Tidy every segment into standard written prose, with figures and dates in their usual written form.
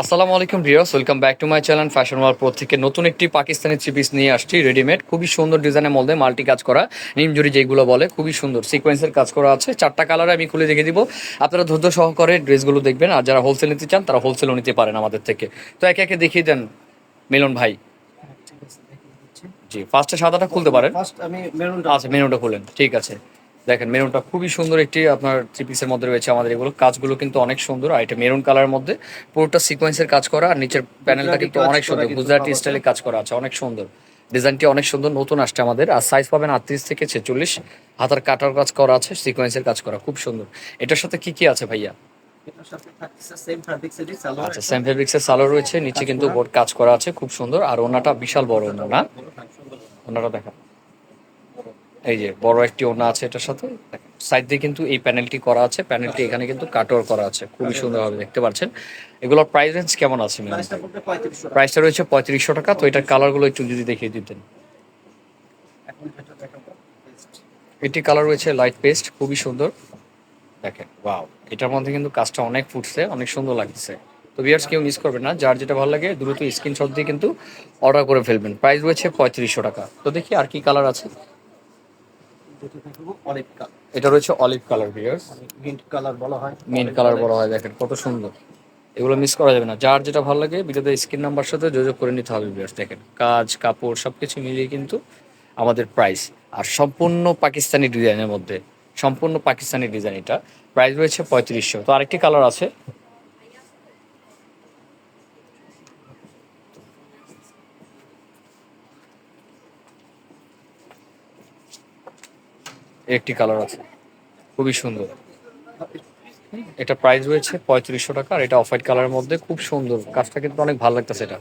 আসসালামু আলাইকুম viewers, welcome back to my channel fashion world pro থেকে নতুন একটি পাকিস্তানি থ্রি পিস নিয়ে আসছি রেডিমেড। খুবই সুন্দর ডিজাইনের মধ্যে মাল্টি কাজ করা, নিমজুরি যেগুলো বলে, খুবই সুন্দর সিকোয়েন্সের কাজ করা আছে। চারটা কালারে আমি খুলে দেখে দিব, আপনারা ধৈর্য সহকারে ড্রেসগুলো দেখবেন। আর যারা হোলসেল নিতে চান তারা হোলসেলও নিতে পারেন আমাদের থেকে। তো একে একে দেখিয়ে দেন মিলন ভাই। ঠিক আছে, দেখিয়ে দিচ্ছি। জি, ফার্স্টে সাদাটা খুলতে পারেন। ফার্স্ট আমি মেরুনটা আচ্ছা, মেনুটা খুলেন, ঠিক আছে। দেখেন মেরুনটা খুবই সুন্দর একটি আপনার থ্রি পিসের মধ্যে রয়েছে আমাদের। এগুলো কাজগুলো কিন্তু অনেক সুন্দর, আর এটা মেরুন কালারের মধ্যে পুরোটা সিকোয়েন্সের কাজ করা, আর নিচের প্যানেলটা কিন্তু কাজ অনেক করা সুন্দর, কিন্তু গুজরাটি পাওয়া স্টাইলে যায়। কাজ করা আছে, অনেক সুন্দর। ডিজাইনটি অনেক সুন্দর, নতুন আসছে আমাদের। আর সাইজ পাবেন 38 থেকে 46। হাতার কাটার কাজ করা আছে, সিকোয়েন্সের কাজ করা, খুব সুন্দর। এটার সাথে কি কি আছে ভাইয়া? এটার সাথে থাকছে সেম ফ্যাব্রিক্সেরই সালোয়ার আচ্ছা, একটা সেম ফেব্রিক্সের সালোয়ার রয়েছে, নিচে কাজ কিন্তু করা। বোর্ড কাজ করা আছে, খুব সুন্দর। আর ওনাটা বিশাল বড় ওনা না? সুন্দর। ওনাটা দেখা, এই যে বড় একটি ওড়না আছে এটার সাথে। সাইড দিয়ে কিন্তু এই প্যানেলটি করা আছে, প্যানেলটি এখানে কিন্তু কাটওয়ার করা আছে, খুবই সুন্দরভাবে দেখতে পাচ্ছেন। এগুলোর প্রাইস রেঞ্জ কেমন আছে ম্যাম? প্রাইসটা পড়বে 3500 টাকা। প্রাইসটা রয়েছে 3500 টাকা। তো এটার কালারগুলো একটু যদি দেখিয়ে দিতেন। এখন যেটা দেখাবো বেস্ট। এটি কালার রয়েছে লাইট পেস্ট, খুবই সুন্দর। দেখেন, ওয়াও, এটার মধ্যে কিন্তু কাজটা অনেক ফুটছে, অনেক সুন্দর লাগছে। তো ভিউয়ার্স, কেউ মিস করবেন না, যার যেটা ভালো লাগে দ্রুত স্ক্রিনশট দিয়ে কিন্তু অর্ডার করে ফেলবেন। প্রাইস রয়েছে 3500 টাকা। তো দেখি আর কি কালার আছে। যেটা দেখাবো অলিভ কালার, এটা রয়েছে olive colour viewers, mint colour বলা হয়। মেন কালার বলা হয়। দেখেন কত সুন্দর, এগুলো মিস করা যাবে না। যার যেটা ভালো লাগে ভিডিওতে স্ক্রিন নাম্বার সাথে যোগাযোগ করে নিতে হবে ভিউয়ার্স। দেখেন কাজ কাপড় সবকিছু মিলিয়ে কিন্তু আমাদের প্রাইস, আর সম্পূর্ণ পাকিস্তানি ডিজাইনের মধ্যে, সম্পূর্ণ পাকিস্তানি ডিজাইন। এটা প্রাইস রয়েছে 3500। তো আরেকটি কালার আছে, একটি কালার আছে, খুবই সুন্দর। এটা প্রাইস রয়েছে 3500 টাকা। আর এটা অফ হোয়াইট কালারের মধ্যে, খুব সুন্দর কাজটা কিন্তু অনেক ভালো লাগতেছে। এটা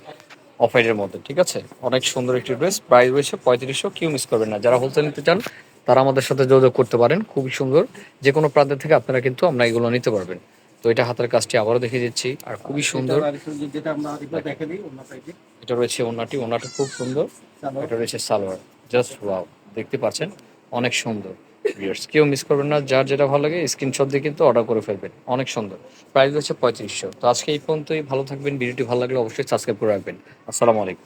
অফ হোয়াইটের মধ্যে, ঠিক আছে, অনেক সুন্দর একটি ড্রেস। প্রাইস রয়েছে 3500। কেউ মিস করবেন না, যারা হোলসেল নিতে চান তারা আমাদের সাথে যোগাযোগ করতে পারেন। খুবই সুন্দর, যে কোনো প্রান্ত থেকে আপনারা কিন্তু আমরা এগুলো নিতে পারবেন। তো এটা হাতের কাজটি আবারও দেখিয়ে দিচ্ছি, আর খুবই সুন্দর। যেটা আমরা আরেকবার দেখে দিই অন্য সাইডে। এটা রয়েছে ওনাটি, ওনাটা খুব সুন্দর। সালোয়ার এটা রয়েছে সালোয়ার, জাস্ট ওয়াও, দেখতে পাচ্ছেন অনেক সুন্দর। ভিউয়ার্স, কেউ মিস করবেন না, যার যেটা ভালো লাগে স্ক্রিনশট দিয়ে কিন্তু অর্ডার করে ফেলবেন, অনেক সুন্দর। প্রাইস হচ্ছে 3500। তো আজকে এই পর্যন্তই, ভালো থাকবেন। ভিডিওটি ভালো লাগলে অবশ্যই সাবস্ক্রাইব করে রাখবেন। আসসালামু আলাইকুম।